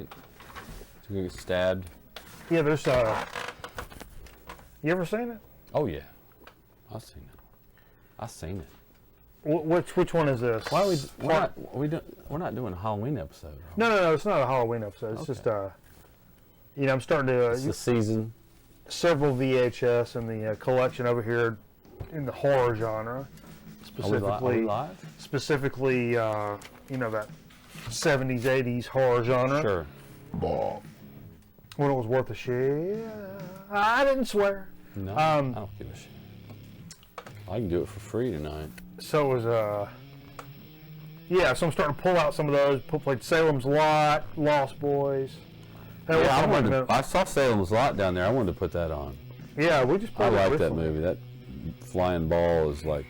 To get stabbed. Yeah, there's you ever seen it? Oh yeah, I've seen it. I've seen it. Which one is this? Why are we're not doing a Halloween episode. No, it's not a Halloween episode. It's just I'm starting to It's the season. Several VHS in the collection over here in the horror genre, specifically. Are we live? Specifically, that 70s, 80s horror genre. Sure. When it was worth a shit. I didn't swear. No, I don't give a shit. I can do it for free tonight. So it was so I'm starting to pull out some of those. Played Salem's Lot, Lost Boys. I saw Salem's Lot down there. I wanted to put that on. Yeah, we just. I like that movie. That flying ball is like,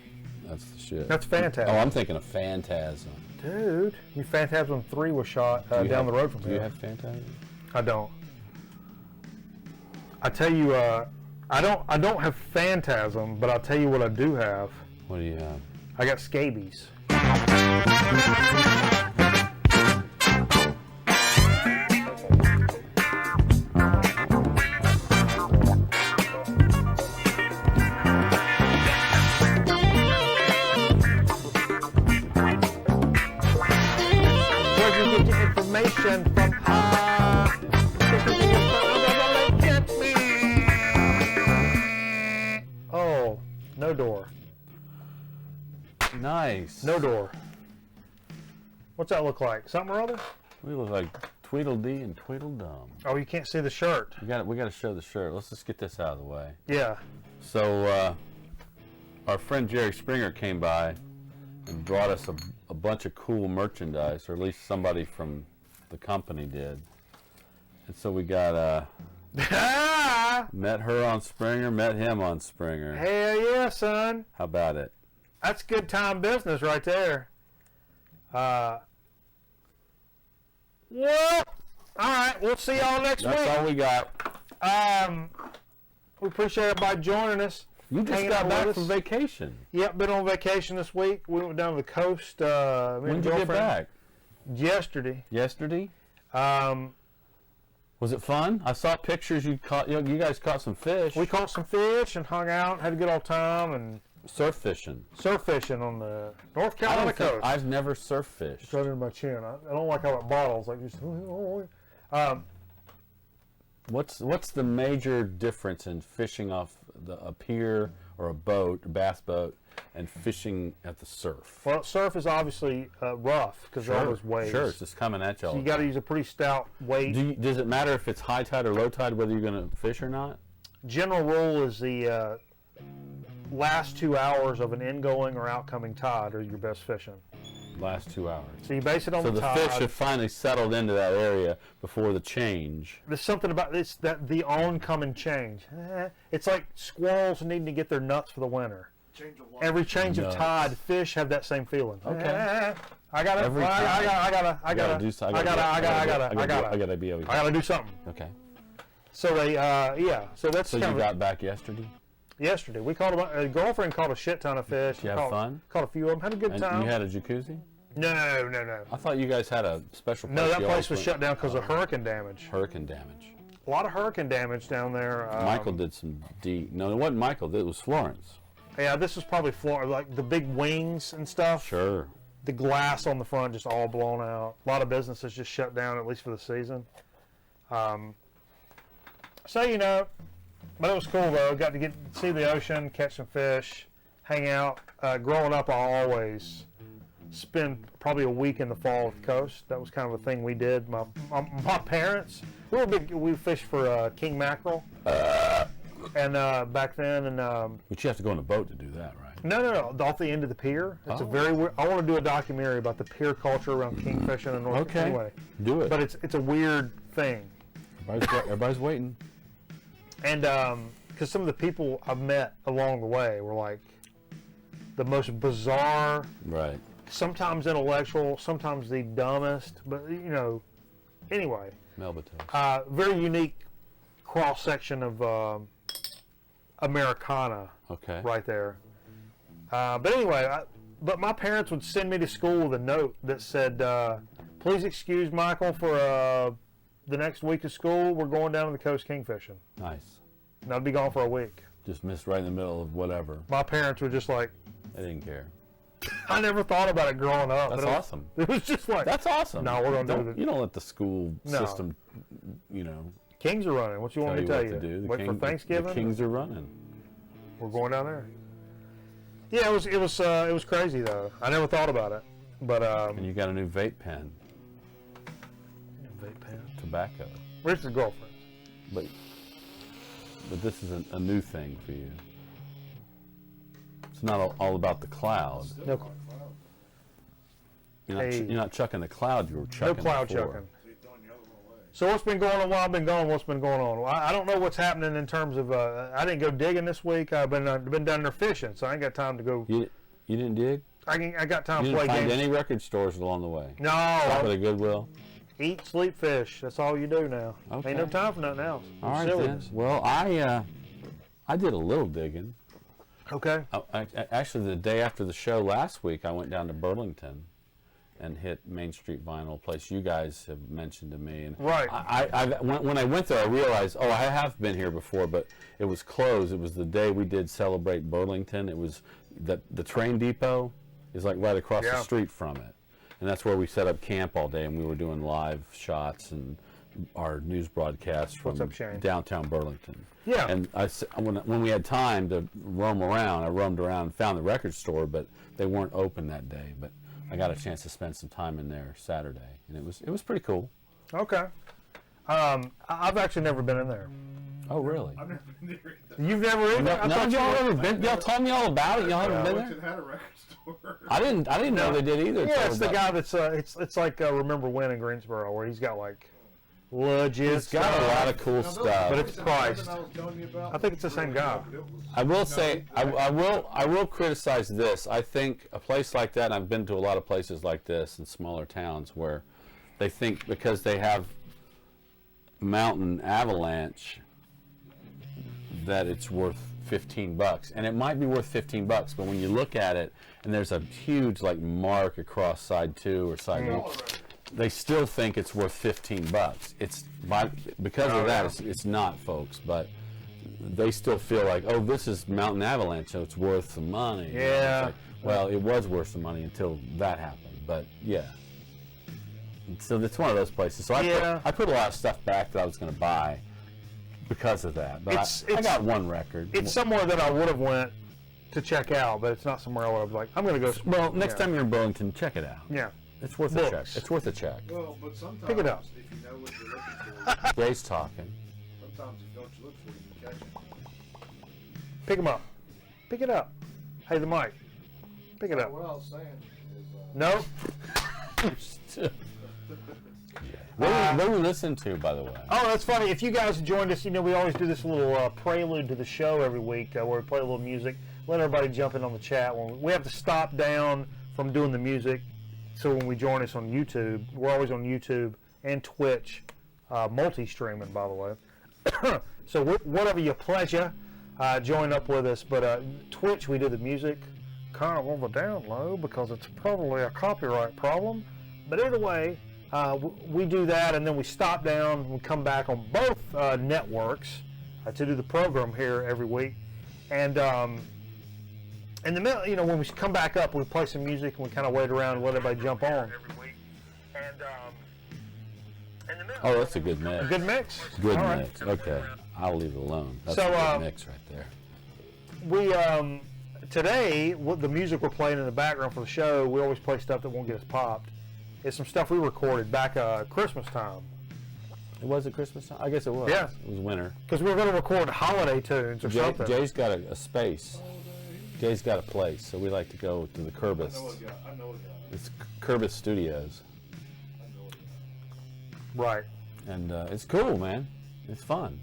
that's the shit. That's Phantasm. Oh, I'm thinking of Phantasm. Dude, Phantasm 3 was shot down the road from here. Do you have Phantasm? I don't. I tell you, I don't have Phantasm, but I'll tell you what I do have. What do you have? I got scabies. Where'd you get your information from? Oh, no door. Nice. No door. What's that look like? Something or other? We look like Tweedledee and Tweedledum. Oh, you can't see the shirt. We got to show the shirt. Let's just get this out of the way. Yeah. So, our friend Jerry Springer came by and brought us a bunch of cool merchandise, or at least somebody from the company did. And so we got met her on Springer, met him on Springer. Hell yeah, son. How about it? That's good time business right there. Well, all right. We'll see y'all next week. That's all we got. We appreciate everybody joining us. You just got back from vacation. Yep, been on vacation this week. We went down to the coast. When did you get back? Yesterday. Yesterday? Was it fun? I saw pictures you caught. You guys caught some fish. We caught some fish and hung out, had a good old time, and surf fishing. Surf fishing on the North Carolina coast. I've never surf fished. It's right into my chin. I don't like how it bottles. Like just. What's the major difference in fishing off a pier or a boat, a bass boat, and fishing at the surf? Well, surf is obviously rough because of all those waves. Sure, it's just coming at you all so you got to use a pretty stout weight. Does it matter if it's high tide or low tide whether you're going to fish or not? General rule is the last 2 hours of an ingoing or outcoming tide are your best fishing. Last 2 hours. So you base it on the tide. So the fish have finally settled into that area before the change. There's something about this, that the oncoming change. It's like squirrels needing to get their nuts for the winter. Every change of tide, fish have that same feeling. Okay. I gotta do something. Okay. So so that's. So you got back yesterday? Yesterday, we caught a girlfriend caught a shit ton of fish. Did you have fun? Caught a few of them. Had a good time. You had a jacuzzi? No. I thought you guys had a special place. No, that place was shut down because of hurricane damage. Hurricane damage. A lot of hurricane damage down there. Michael did some No, it wasn't Michael. It was Florence. Yeah, this was probably Florence. Like the big wings and stuff. Sure. The glass on the front just all blown out. A lot of businesses just shut down, at least for the season. But it was cool though. Got to see the ocean, catch some fish, hang out. Growing up, I always spend probably a week in the fall at the coast. That was kind of a thing we did. My parents, we fished for king mackerel, and back then, and but you have to go on a boat to do that, right? No, off the end of the pier. It's a very weird. I want to do a documentary about the pier culture around kingfishing in North. Okay, anyway, do it. But it's a weird thing. Everybody's waiting. And because some of the people I've met along the way were like the most bizarre, right? Sometimes intellectual, sometimes the dumbest, but anyway. Melbatos. Very unique cross section of Americana. Okay. Right there. But anyway, but my parents would send me to school with a note that said, "Please excuse Michael for the next week of school, we're going down to the coast kingfishing. Nice. And I'll be gone for a week. Just missed right in the middle of whatever. My parents were just like, They didn't care. I never thought about it growing up. That's but awesome. It was just like, That's awesome. No, we're gonna do it. You don't let the school No. system, you know, Kings are running. What you want tell me you to what tell to you? do. Wait for Thanksgiving. The Kings are running. We're going down there. Yeah, it was crazy though. I never thought about it, but And you got a new vape pen, vape pen. tobacco. Where's your girlfriend? But this is a new thing for you. It's not all about the cloud. No, Hey. You're not chucking the cloud. You were no chucking cloud before. chucking. So what's been going on while I've been gone? What's been going on? Well, I don't know what's happening in terms of. I didn't go digging this week. I've been down there fishing, so I ain't got time to go. You didn't dig? I got time You to play didn't find games. any record stores along the way? No, Stop at a Goodwill? eat, sleep, fish. That's all you do now. Okay. Ain't no time for nothing else. All right, then. Silliness. Well, I did a little digging. Okay. Actually, the day after the show last week, I went down to Burlington and hit Main Street Vinyl, a place you guys have mentioned to me. And Right. when I went there, I realized, I have been here before, but it was closed. It was the day we did Celebrate Burlington. It was the train depot is like right across the Yeah. street from it. And that's where we set up camp all day, and we were doing live shots and our news broadcasts from What's up, Shane? downtown Burlington. Yeah. And when we had time to roam around, I roamed around and found the record store, but they weren't open that day. But I got a chance to spend some time in there Saturday, and it was pretty cool. Okay. I've actually never been in there. Oh, really? I've never been there either. You've never been there? I None thought of you y'all were. ever been? Y'all told me all about it. Y'all haven't been there? Burlington had a record store. I didn't know they did either. Yeah, until it's the about- guy that's it's like Remember When in Greensboro, where he's got like legit He's got a stuff. lot of cool stuff. But it's priced. I was telling you about, I think it's the same guy. I will say, I will criticize this. I think a place like that, and I've been to a lot of places like this in smaller towns, where they think because they have mountain avalanche that it's worth $15, and it might be worth $15, but when you look at it and there's a huge like mark across side 2 or side 1, they still think it's worth $15. Because of that, it's not, folks, but they still feel like, oh, this is mountain avalanche, so it's worth some money. You know, it's Yeah. like, well, it was worth some money until that happened, but yeah. So it's one of those places. So Yeah. I put a lot of stuff back that I was going to buy because of that. But I got one record. It's somewhere that I would have went to check out, but it's not somewhere I would have like. I'm gonna go. Well, next yeah. time you're in Burlington, check it out. Yeah. It's worth a check. Books. It's worth a check. Well, but sometimes Pick it up. if you know what you're looking for, Jay's talking. sometimes if you know what you look for, you can catch it. Pick him up. Pick it up. Hey, the mic. Pick it up. What I was saying is, No. What do we listen to, by the way? Oh, that's funny. If you guys joined us, we always do this little prelude to the show every week where we play a little music. Let everybody jump in on the chat. We have to stop down from doing the music, so when we join us on YouTube, we're always on YouTube and Twitch, multi-streaming, by the way. So whatever your pleasure, join up with us. But Twitch, we do the music kind of on the down low because it's probably a copyright problem. But either way, we do that, and then we stop down. We come back on both networks to do the program here every week. And in the middle, when we come back up, we play some music and we kind of wait around and let everybody jump on. Every week. And in the middle, Oh, that's a good mix. a good mix. Good All right. mix. Okay, I'll leave it alone. That's So, a good mix right there. We today, the music we're playing in the background for the show, we always play stuff that won't get us popped. It's some stuff we recorded back Christmas time. It was at Christmas time? I guess it was. Yeah. It was winter. Because we were going to record holiday tunes or something. Jay's got a space. Jay's got a place, so we like to go to the Curbis. I know a guy. It's Curbis Studios, I know a guy. Right. and it's cool, man. It's fun,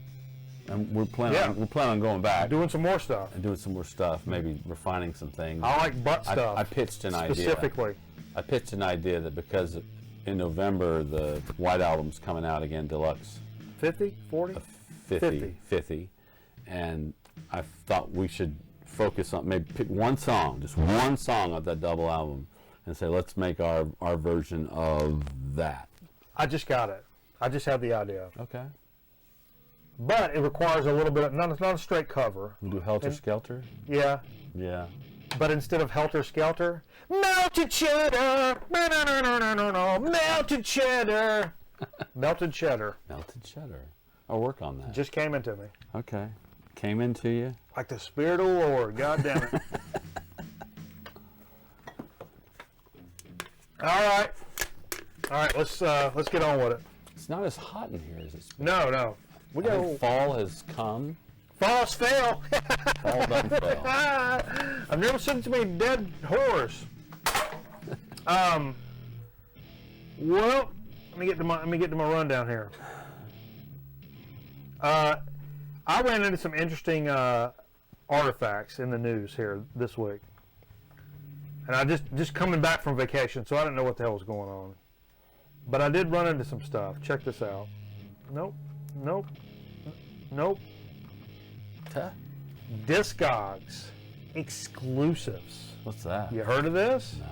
and we're planning. Yeah. We're planning on going back Doing some more stuff. and doing some more stuff, maybe refining some things. I like butt stuff. I pitched an idea. specifically. I pitched an idea that because in November the White Album's coming out again, deluxe 50, 40? 50, and I thought we should focus on maybe pick one song, just one song of that double album, and say let's make our version of that. I just got it. I just have the idea. Okay. But it requires a little bit of, not a straight cover. We do Helter Skelter? Yeah. Yeah. But instead of Helter Skelter, melted cheddar, melted cheddar, melted cheddar. Melted cheddar. I'll work on that. Just came into me. Okay. Came into you? Like the Spirit of the Lord, God damn it. All right, let's get on with it. It's not as hot in here as it's been. No. We I got think fall has come. Fall's fail. Fall done fell. I've never seen so many dead whores. Well, let me get to my rundown here. I ran into some interesting artifacts in the news here this week, and I just coming back from vacation, so I didn't know what the hell was going on. But I did run into some stuff. Check this out. Nope. Huh? Discogs exclusives. What's that? You heard of this? No.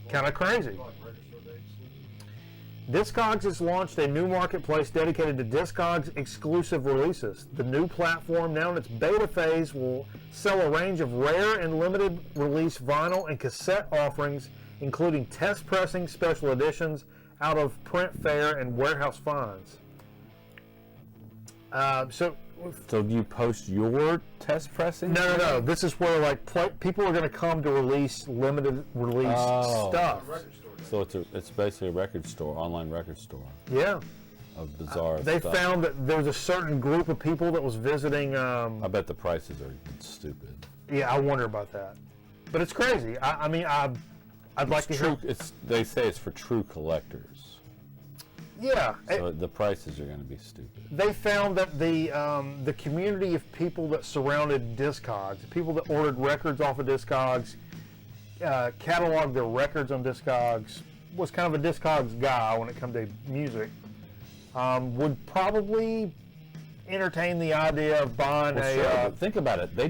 Kind of crazy. Like register day exclusive. Discogs has launched a new marketplace dedicated to Discogs exclusive releases. The new platform, now in its beta phase, will sell a range of rare and limited release vinyl and cassette offerings, including test pressing special editions out of print fare and warehouse finds. So do you post your test pressing? No. This is where people are going to come to release limited release stuff. Record store day. So it's basically a record store, online record store Yeah. of bizarre They stuff. found that there was a certain group of people that was visiting. I bet the prices are stupid. Yeah, I wonder about that. But it's crazy. I'd like to hear. They say it's for true collectors. Yeah. So the prices are going to be stupid. They found that the community of people that surrounded Discogs, people that ordered records off of Discogs, cataloged their records on Discogs, was kind of a Discogs guy when it comes to music, would probably entertain the idea of buying Well, a. sure, but think about it. They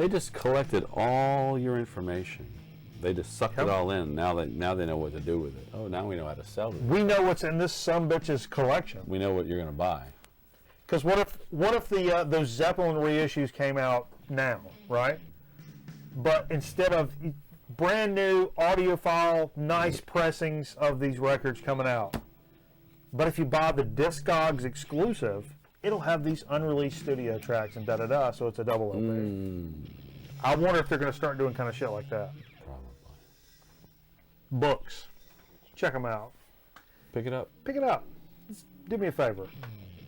just collected all your information. They just sucked it all in. Now they know what to do with it. Oh, now we know how to sell it. We know what's in this sumbitch's collection. We know what you're going to buy. Because what if those Zeppelin reissues came out now, right? But instead of brand new audiophile, nice pressings of these records coming out, but if you buy the Discogs exclusive, it'll have these unreleased studio tracks and da-da-da, so it's a double LP. I wonder if they're going to start doing kind of shit like that. Probably. Books. Check them out. Pick it up. Pick it up. Just do me a favor.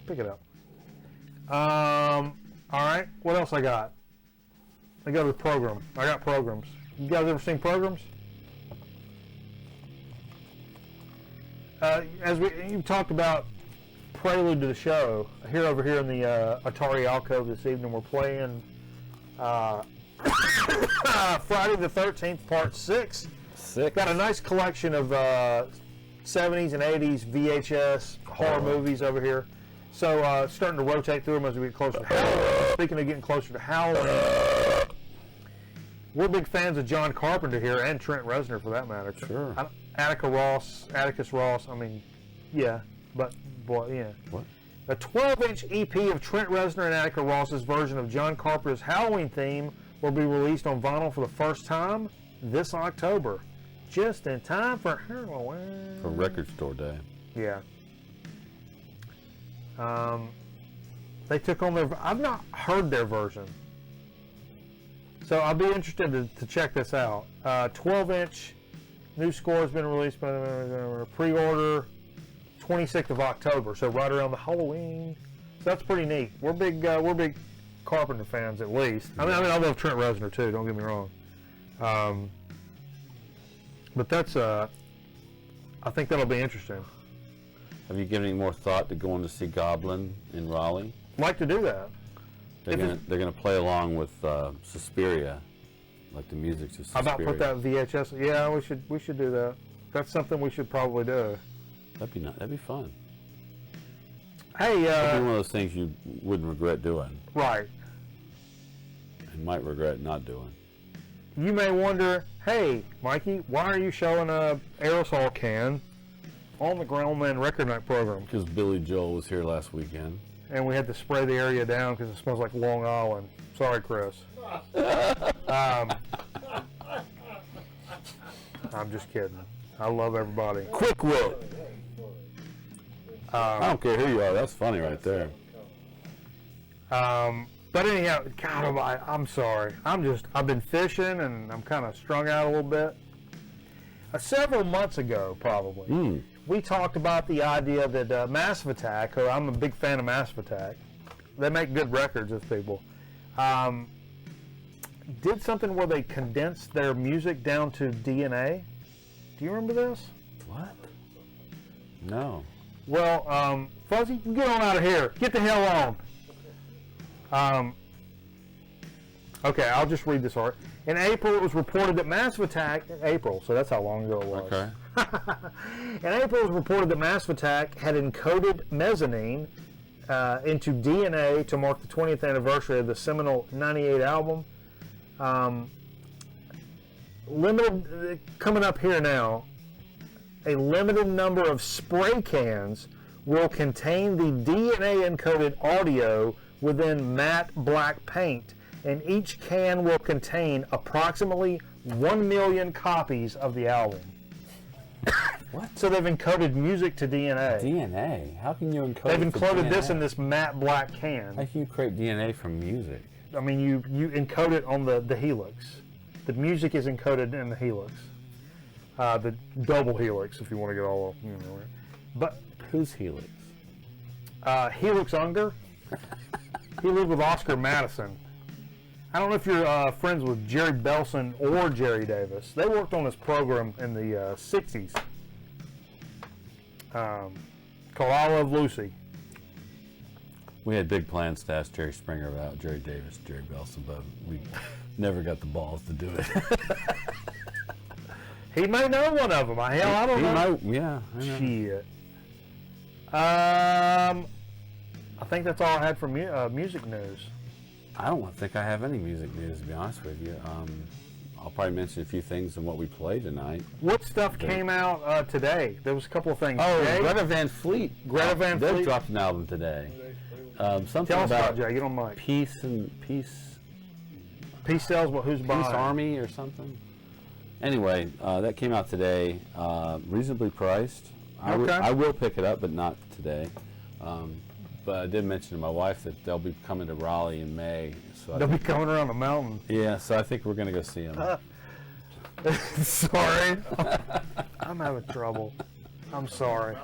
Pick it up. All right. What else I got? I got a program. I got programs. You guys ever seen programs? As you talked about prelude to the show, over here in the Atari alcove this evening, we're playing Friday the 13th, Part 6. Got a nice collection of 70s and 80s VHS horror movies over here. So starting to rotate through them as we get closer to Halloween. Speaking of getting closer to Halloween, we're big fans of John Carpenter here, and Trent Reznor for that matter. Sure. Atticus Ross, yeah, but boy, yeah. What? A 12-inch EP of Trent Reznor and Attica Ross's version of John Carpenter's Halloween theme will be released on vinyl for the first time this October, just in time for Halloween. For Record Store Day. Yeah. They took on I've not heard their version, so I'll be interested to check this out. 12-inch new score has been released by pre-order 26th of October, so right around the Halloween. So that's pretty neat. We're big Carpenter fans, at least. I love Trent Reznor too. Don't get me wrong. But that's I think that'll be interesting. Have you given any more thought to going to see Goblin in Raleigh? Like to do that. They're gonna play along with Suspiria, like the music to Suspiria. How about put that VHS? Yeah, we should do that. That's something we should probably do. That'd be fun. Hey, That'd be one of those things you wouldn't regret doing, right. and might regret not doing. You may wonder, hey, Mikey, why are you showing a aerosol can on the Grown Man Record Night program. Because Billy Joel was here last weekend. And we had to spray the area down because it smells like Long Island. Sorry, Chris. I'm just kidding. I love everybody. Quick wit. I don't care who you are. That's funny right there. But anyhow, God, I'm sorry. I've been fishing and I'm kind of strung out a little bit. Several months ago, probably, we talked about the idea that Massive Attack, who I'm a big fan of Massive Attack, they make good records, those people, did something where they condensed their music down to DNA. Do you remember this? What? No. Well, Fuzzy, you get on out of here. Get the hell on. Okay, I'll just read this art. In April, it was reported that Massive Attack, April, so that's how long ago it was. Okay. In April, it was reported that Massive Attack had encoded mezzanine into DNA to mark the 20th anniversary of the seminal '98 album. Limited, coming up here now, a limited number of spray cans will contain the DNA-encoded audio within matte black paint, and each can will contain approximately 1 million copies of the album. What? So they've encoded music to DNA. DNA? How can you encode They've it to encoded this DNA? in this matte black How can. can you create DNA from music? I mean, you encode it on the helix. The music is encoded in the helix. The double helix, if you want to get all, But Who's Helix? Helix Unger, he lived with Oscar Madison. I don't know if you're friends with Jerry Belson or Jerry Davis. They worked on this program in the 60s called I Love Lucy. We had big plans to ask Jerry Springer about Jerry Davis, Jerry Belson, but we never got the balls to do it. He may know one of them. Hell, I don't know. Might, yeah, I know. Shit. I think that's all I had for music news. I don't think I have any music news, to be honest with you. I'll probably mention a few things on what we played tonight. What stuff came out today? There was a couple of things. Oh, Jay? Greta Van Fleet. Greta Van They Fleet. dropped an album today. Something Tell us about Jay. Get on mic. Peace Sells, but who's buying? Army or something. Anyway, that came out today. Reasonably priced. Okay. I will pick it up, but not today. But I did mention to my wife that they'll be coming to Raleigh in May. So They'll be coming around the mountain. yeah, so I think we're going to go see them. Sorry. I'm having trouble. I'm sorry.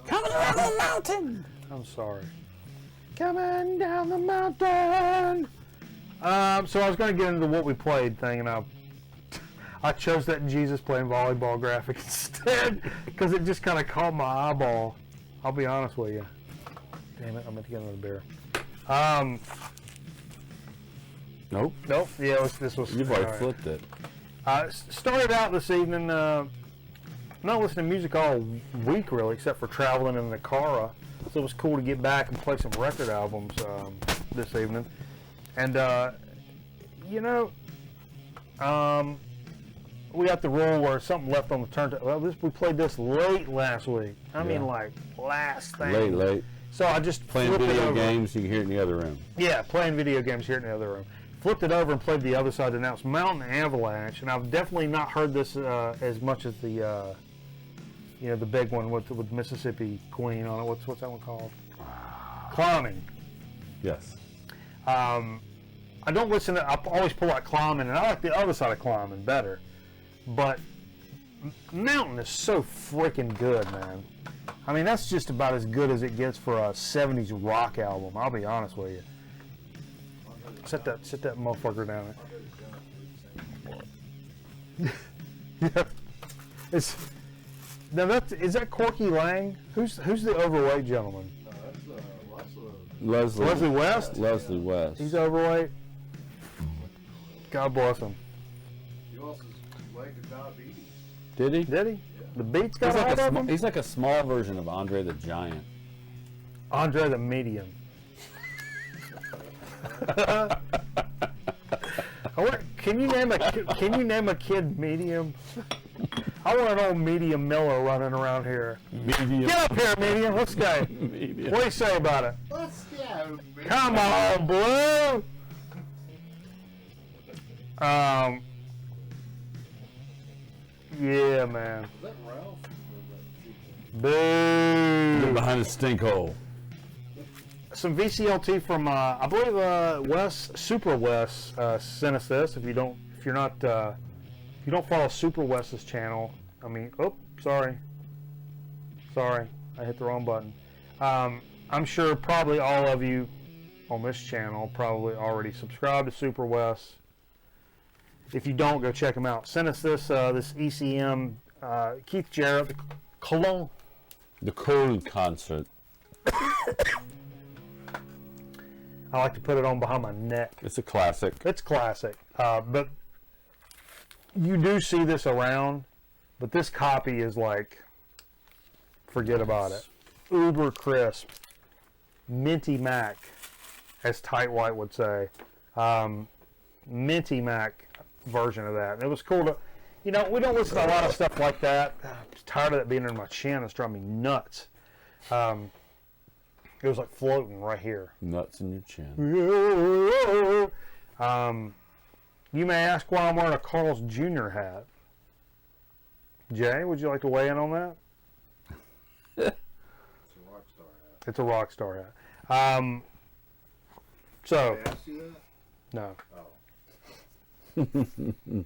Coming around the mountain! I'm sorry. Coming down the mountain. So I was going to get into the what we played thing, and I chose that Jesus playing volleyball graphic instead because it just kind of caught my eyeball. I'll be honest with you. Damn it! I meant to get another beer. Nope. Nope. Yeah, this was. You've already all right. flipped it. Started out this evening. Not listening to music all week really, except for traveling in the car. So it was cool to get back and play some record albums this evening. And we got the rule where something left on the turntable. Well, we played this late last week. I mean, like last thing. Late. So I just Playing flipped it video over. games, you can hear it in the other room. Yeah, playing video games here in the other room. Flipped it over and played the other side, and now it's Mountain Avalanche, and I've definitely not heard this as much as the the big one with Mississippi Queen on it. What's that one called? Climbing. Yes. I don't listen to. I always pull out Climbing, and I like the other side of Climbing better. But Mountain is so freaking good, man. I mean, that's just about as good as it gets for a '70s rock album. I'll be honest with you. Sit that motherfucker down there. Yeah. Is that Corky Lang? Who's the overweight gentleman? That's Leslie West? Leslie West. He's overweight. God bless him. He lost his leg to diabetes. Did he? Did he? The Beats got He's a hold of him? he's like a small version of Andre the Giant. Andre the Medium. Can you name a kid medium? I want an old medium Miller running around here. Medium. Get up here, medium. Let's go. Medium. What do you say about it? Let's go, man. Come on, Blue. Yeah, man. Is that Ralph? Boo. Behind the stink hole. Some VCLT from I believe Wes, Super Wes, sent us this. If you don't follow Super Wes's channel, I mean, oh, sorry, I hit the wrong button. I'm sure probably all of you on this channel probably already subscribed to Super Wes. If you don't, go check him out. Send us this this ECM Keith Jarrett, the Cologne. The Cold concert. I like to put it on behind my neck. It's a classic. It's classic. But you do see this around, but this copy is like, forget about it. Uber crisp. Minty Mac, as Tight White would say. Minty Mac version of that. And it was cool to, we don't listen to a lot of stuff like that. I'm just tired of it being in my chin. It's driving me nuts. It was like floating right here. Nuts in your chin. You may ask why I'm wearing a Carl's Jr. hat. Jay, would you like to weigh in on that? It's a rock star hat. It's a rock star hat. So, They asked you that? no. Oh.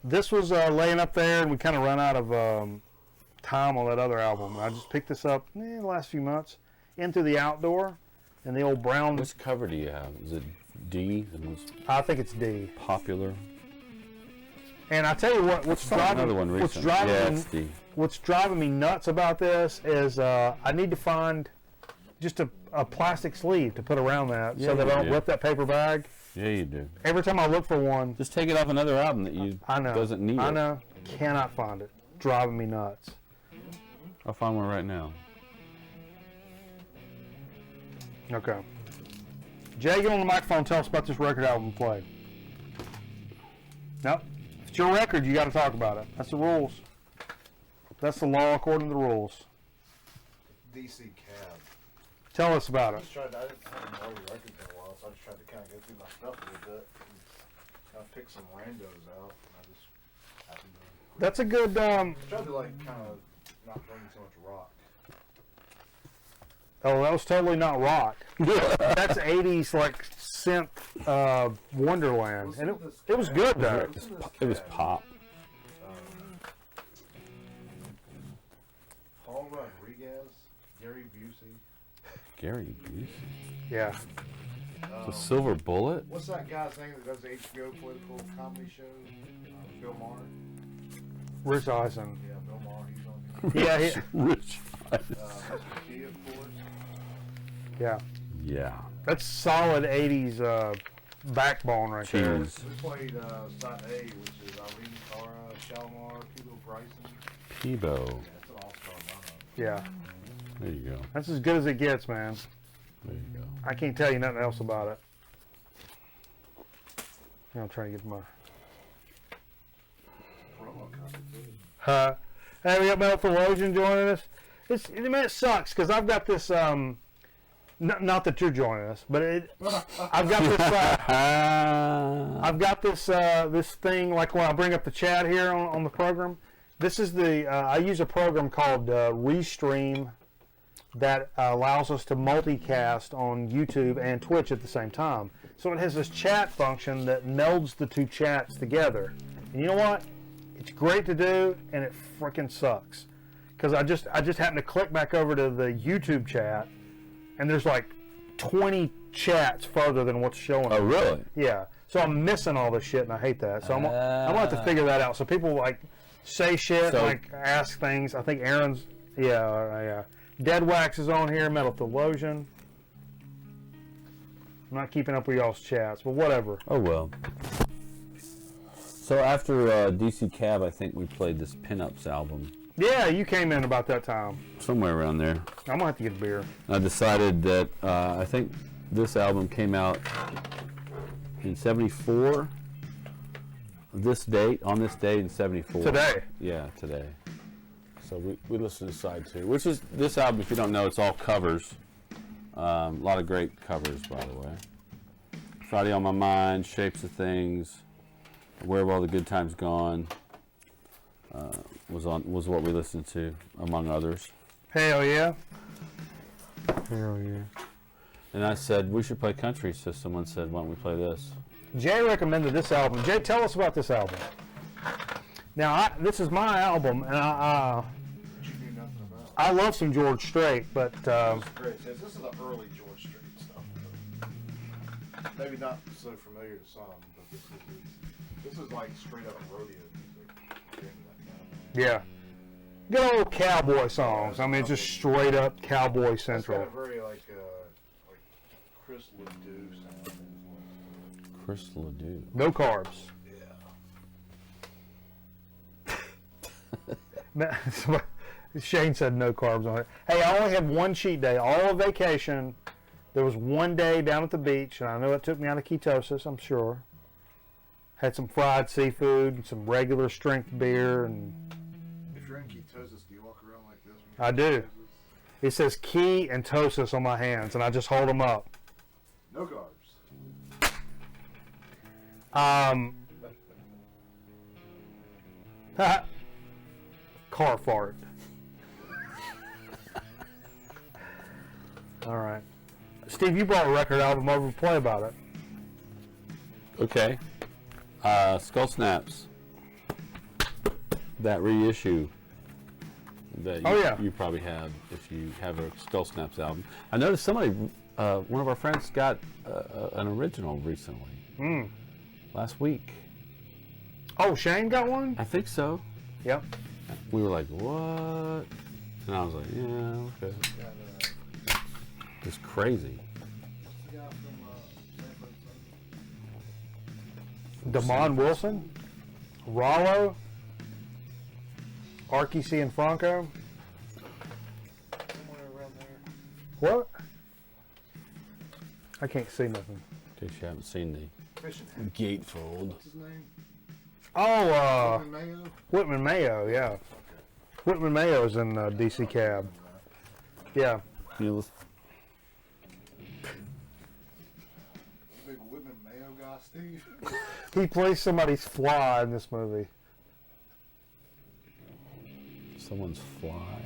This was laying up there, and we kind of run out of time on that other album. I just picked this up in the last few months. Into the Outdoor, and the old brown. Which cover do you have? Is it D? The most I think it's D. popular? And I tell you what, Another one recent. Yeah, it's D. what's driving me nuts about this is I need to find just a plastic sleeve to put around that so that I don't rip that paper bag. Yeah, you do. Every time I look for one, Just take it off another album that you doesn't need. I know. Cannot find it. Driving me nuts. I'll find one right now. Okay. Jay, get on the microphone and tell us about this record album played. Nope. If it's your record, you got to talk about it. That's the rules. That's the law according to the rules. DC Cab. Tell us about I it. just tried. I didn't have more records in a while, so I just tried to kind of go through my stuff a little bit. And I picked some randos out, and I just happened to. That's a good. I tried to like kind of not bring so much rock. Oh, that was totally not rock. That's 80s like synth Wonderland, and it was good though. It was pop. Paul Rodriguez, Gary Busey. Gary Busey. Yeah. The Silver Bullet? What's that guy's name that does the HBO political comedy show? Bill Maher. Rich Eisen. Yeah, Bill Maher. He's on here. Yeah. Rich. Mr. T, of course. Yeah. Yeah. That's solid 80s backbone right there. Cheese. We played side A, which is Eileen Cara, Shalimar, Peebo Bryson. Peebo. Yeah, it's an all-star lineup. Yeah. There you go. That's as good as it gets, man. There you go. I can't tell you nothing else about it. I'm trying to get my. Promo copy, too. Hey, we got Metal Theologian joining us. It sucks because I've got this. Not that you're joining us, but I've got this. I've got this this thing like when I bring up the chat here on the program. This is the I use a program called Restream that allows us to multicast on YouTube and Twitch at the same time. So it has this chat function that melds the two chats together. And you know what? It's great to do, and it freaking sucks because I just happened to click back over to the YouTube chat. And there's like 20 chats further than what's showing. Oh, really? Yeah. So I'm missing all this shit, and I hate that. So I'm gonna have to figure that out. So people like say shit, So- like ask things. I think Aaron's, yeah. Dead Wax is on here. Metal Theologian. I'm not keeping up with y'all's chats, but whatever. Oh, well. So after DC Cab, I think we played this Pinups album. Yeah, you came in about that time. Somewhere around there. I'm gonna have to get a beer. I decided that I think this album came out in '74, this date, on this date in '74. Today. Yeah, today. So we listened to side 2, which is this album. If you don't know, it's all covers. A lot of great covers, by the way. Friday on My Mind, Shapes of Things, Where Have All the Good Times Gone, was what we listened to, among others. Hell yeah. Hell yeah. And I said, we should play country, so someone said, why don't we play this? Jay recommended this album. Jay, tell us about this album. Now, this is my album, and That you knew nothing about. I love some George Strait, but This is great. This is the early George Strait stuff. Maybe not so familiar to some, but this is like straight up rodeo music. yeah, good old cowboy songs. I mean, just straight up cowboy It's got central. a very like Chris Ledoux sound. Chris Ledoux. No carbs. Yeah. Shane said no carbs on it. Hey, I only had one cheat day all of vacation. There was one day down at the beach, and I know it took me out of ketosis, I'm sure. Had some fried seafood and some regular strength beer, and If you're in ketosis, do you walk around like this? When I you're in do. ketosis? it says key and tosis on my hands, and I just hold them up. No carbs. Car fart. All right. Steve, you brought a record album over to play about it. Okay. Skull Snaps. That reissue that Oh, yeah. you probably have if you have a Skull Snaps album. I noticed somebody, one of our friends got an original recently. Last week. Oh, Shane got one? I think so. Yep. We were like, what? And I was like, yeah, okay. Got It's crazy. the guy from San Francisco. Damon Wilson? Rollo? Archie and Franco? Somewhere around there. What? I can't see nothing. In case you haven't seen the Fishing Hat. gatefold. What's his name? Oh, Norman Mayo? Whitman Mayo, yeah. Okay. Whitman Mayo's in DC Cab. Yeah. You listen- Big Whitman Mayo guy, Steve. He plays somebody's fly in this movie. Someone's fly.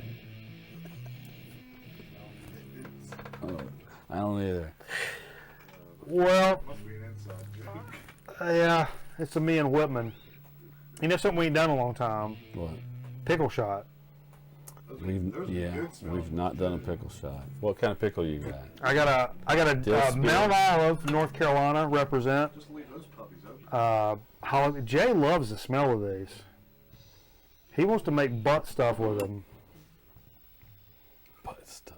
Oh, I don't either. Well, Must be an inside joke. yeah, it's a me and Whitman. You know something we ain't done in a long time? What? Pickle shot. Those are We've good smells. we've not done a pickle shot. What kind of pickle you got? I got a Dill spirit. Mount Olive, North Carolina represent. Just leave those puppies open. Jay loves the smell of these. He wants to make butt stuff with them. Butt stuff.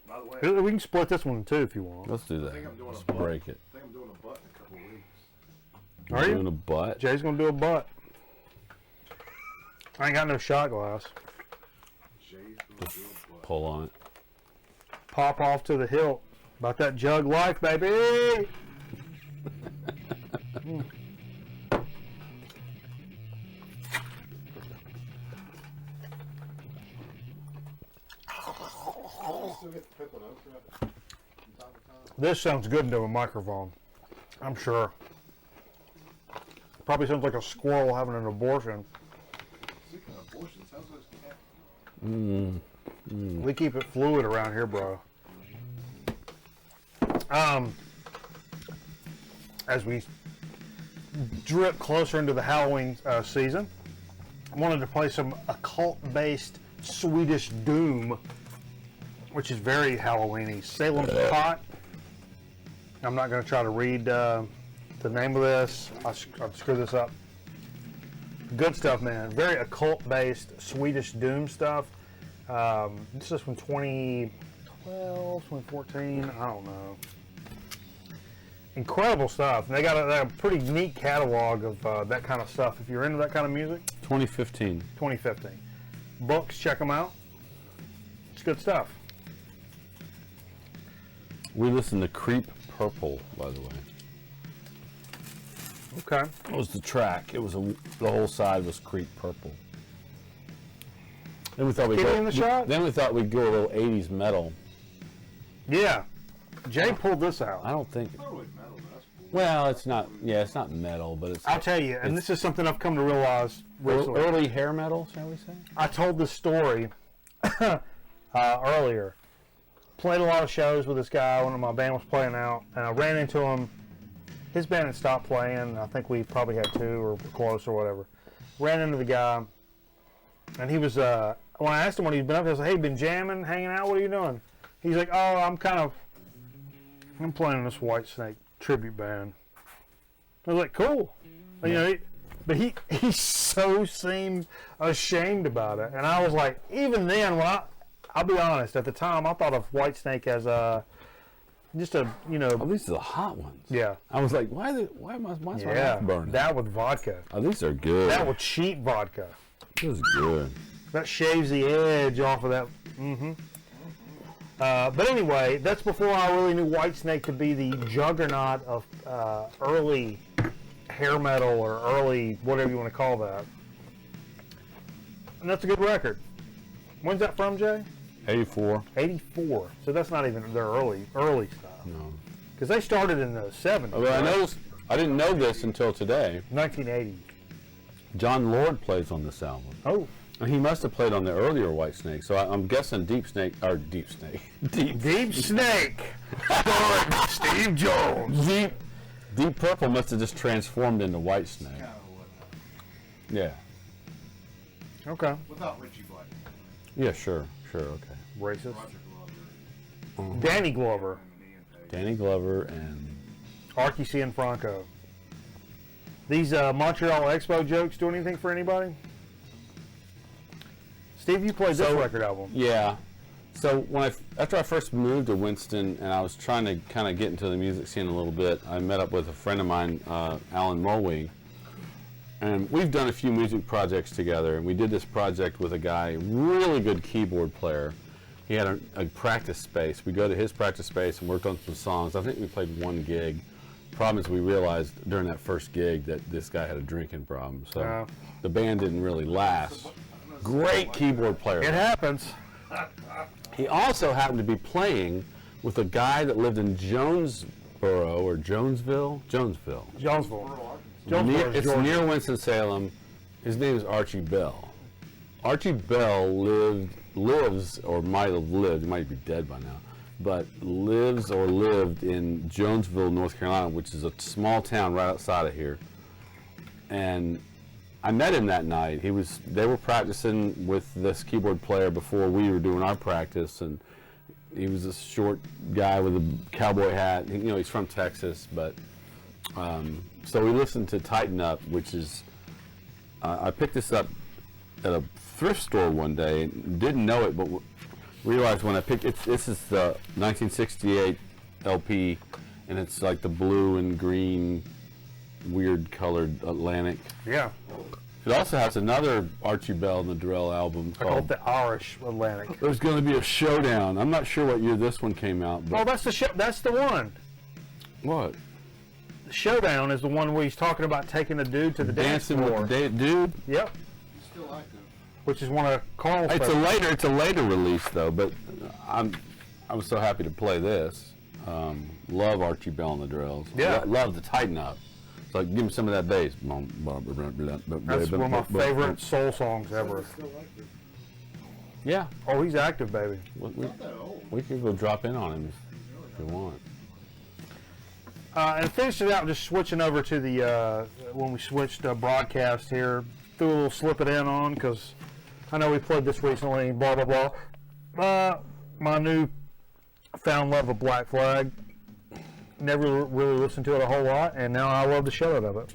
By the way, We can split this one in two if you want. Let's do that. think I'm doing Let's a butt. break it. I think I'm doing a butt in a couple weeks. Are you? Doing a butt? Jay's gonna do a butt. I ain't got no shot glass. Jay's gonna do a butt. Pull on it. Pop off to the hilt. About that jug life, baby. Still get the pickled okra from time to time. This sounds good into a microphone. I'm sure. Probably sounds like a squirrel having an abortion. Speaking of abortions, how's those cats? We keep it fluid around here, bro. As we drip closer into the Halloween season, I wanted to play some occult-based Swedish doom, which is very Halloween-y. Salem's Pot. I'm not going to try to read the name of this. I'll screw this up. Good stuff, man. Very occult-based Swedish doom stuff. This is from 2012, 2014. I don't know. Incredible stuff. They got a pretty neat catalog of that kind of stuff. If you're into that kind of music, 2015. 2015. Books, check them out. It's good stuff. We listened to Creep Purple, by the way. Okay. It was the track. It was the whole side was creep purple. Then we thought we'd Kitty in the shot? Then we thought we'd go a little 80s metal. Yeah. Jay pulled this out. I don't think. Totally metal, that's cool. Well, it's not. Yeah, it's not metal, but it's. I'll tell you, and this is something I've come to realize recently. Early hair metal, shall we say? I told this story earlier. Played a lot of shows with this guy when my band was playing out, and I ran into him. His band had stopped playing. I think we probably had 2 or close or whatever. Ran into the guy, and he was, when I asked him what he'd been up to, I said, hey, been jamming, hanging out, what are you doing? He's like, oh, I'm playing in this Whitesnake tribute band. I was like, cool. You know, but he so seemed ashamed about it. And I was like, even then, I'll be honest, at the time, I thought of Whitesnake as just a, you know. Oh, these are the hot ones. Yeah. I was like, why's my mouth burning? That with vodka. Oh, these are good. That with cheap vodka. This is good. That shaves the edge off of that. But anyway, that's before I really knew Whitesnake to be the juggernaut of early hair metal or early whatever you want to call that. And that's a good record. When's that from, Jay? 84. 84. So that's not even their early stuff. No. Because they started in the 70s. Well, I didn't know this until today. 1980. John Lord plays on this album. Oh. And he must have played on the earlier Whitesnake, so I'm guessing Deep Snake. Deep Snake. Starring Steve Jones. Deep Purple must have just transformed into Whitesnake. Kind of what, Yeah. Okay. without Richie Black. Yeah, sure, okay. Racist. Roger Glover. Danny Glover. And Ian Page. Danny Glover and Archie Cianfranco. These Montreal Expo jokes do anything for anybody? Steve, you played this record album. yeah. So after I first moved to Winston and I was trying to kind of get into the music scene a little bit, I met up with a friend of mine, Alan Mulwee, and we've done a few music projects together. And we did this project with a guy, really good keyboard player. He had a practice space. We go to his practice space and worked on some songs. I think we played 1 gig. Problem is, we realized during that first gig that this guy had a drinking problem, so the band didn't really last. Great keyboard player. It happens. He also happened to be playing with a guy that lived in Jonesboro or Jonesville. Jonesville. It's near Winston-Salem. His name is Archie Bell. Archie Bell lives or might have lived, he might be dead by now, but lives or lived in Jonesville, North Carolina, which is a small town right outside of here. And I met him that night. They were practicing with this keyboard player before we were doing our practice, and he was a short guy with a cowboy hat. He's from Texas, but so we listened to Tighten Up, which is I picked this up at a thrift store one day and didn't know it, but realized when I picked it, this is the 1968 LP, and it's like the blue and green weird colored Atlantic. Yeah. It also has another Archie Bell and the Drell album I call it the Irish Atlantic. There's going to be a Showdown. I'm not sure what year this one came out. But Oh, that's the one. what? The Showdown is the one where he's talking about taking a dude to the dance Dancing floor. with the Dude? Yep. Still active. Which is one of Carl's It's favorites. a later release though, but I was so happy to play this. Love Archie Bell and the Drills. Yeah. Love the Tighten Up. So give me some of that bass. That's one of my favorite soul songs ever. Still active. Yeah. Oh, he's active, baby. Not that old. We could go drop in on him if you want. And finish it out, just switching over to the, when we switched broadcast here, threw a little slip it in on, because I know we played this recently, blah, blah, blah. My new found love of Black Flag. Never really listened to it a whole lot, and now I love the shit out of it.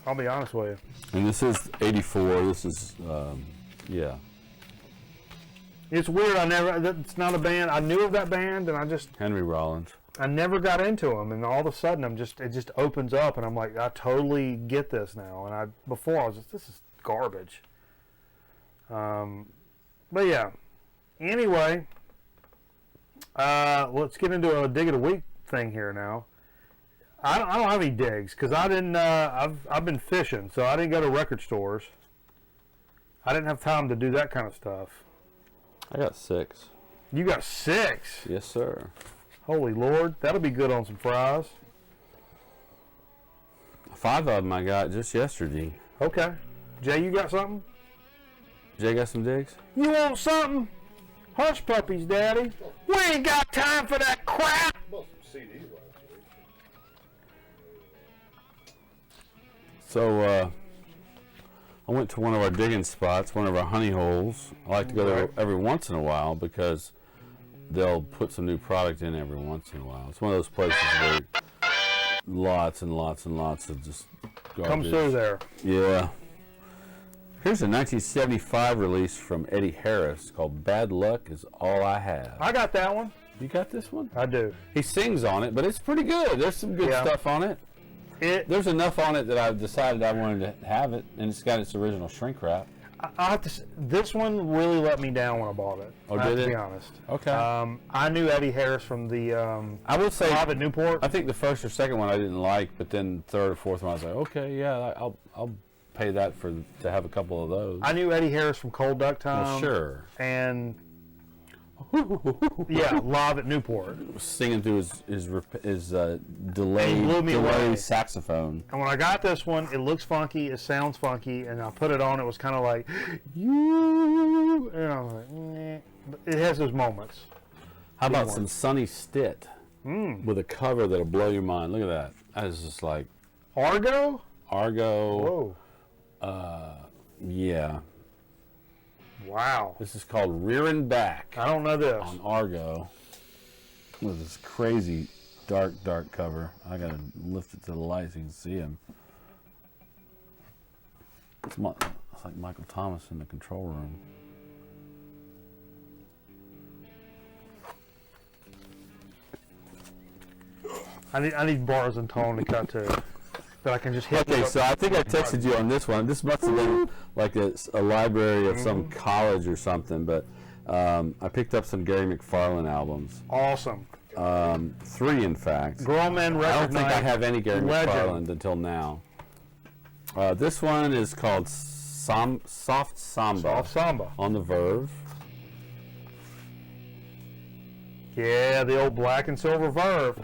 I'll be honest with you. And this is 84. This is, yeah. It's weird. It's not a band. I knew of that band, and Henry Rollins. I never got into them, and all of a sudden it just opens up, and I'm like, I totally get this now. And before I was just, this is garbage. But yeah. Anyway, let's get into a dig of the week thing here now. I don't have any digs because I didn't. I've been fishing, so I didn't go to record stores. I didn't have time to do that kind of stuff. I got 6. You got 6. Yes, sir. Holy Lord, that'll be good on some fries. 5 of them I got just yesterday. Okay, Jay, you got something? Jay got some digs? You want something? Hush puppies, Daddy. We ain't got time for that crap. Well, some CDs last week. So, I went to one of our digging spots, one of our honey holes. I like to go there every once in a while because they'll put some new product in every once in a while. It's one of those places where lots and lots and lots of just garbage. Comes through there. Yeah. Here's a 1975 release from Eddie Harris called Bad Luck Is All I Have. I got that one. You got this one? I do. He sings on it, but it's pretty good. There's some good Yeah. stuff on it. There's enough on it that I've decided I wanted to have it, and it's got its original shrink wrap. I have to. This one really let me down when I bought it. Oh, I have did to it? be honest. Okay. I knew Eddie Harris from the I would say Live at Newport. I think the first or second one I didn't like, but then third or fourth one I was like, okay, yeah, I'll pay that to have a couple of those. I knew Eddie Harris from Cold Duck Time. Well, sure. And yeah, Live at Newport. Singing through his He blew me away. delay saxophone. And when I got this one, it looks funky, it sounds funky, and I put it on. It was kind of like you, and I was like, nah. But it has those moments. How about one. some Sunny Stitt with a cover that'll blow your mind? Look at that. That is just like Argo. Argo. Whoa. Yeah. Wow. This is called Rearin' Back I don't know this. on Argo. With this crazy dark cover. I gotta lift it to the light so you can see him. It's like Michael Thomas in the control room. I need bars and tone to cut to. That I can just hit. Okay, so I think I texted you on this one. This must have been like a library of some college or something, but I picked up some Gary McFarlane albums. Awesome. 3, in fact. Grown Man Record I don't think I Night. have any Gary Legend. McFarlane until now. This one is called Soft Samba Soft Samba. on the Verve. Yeah, the old black and silver Verve.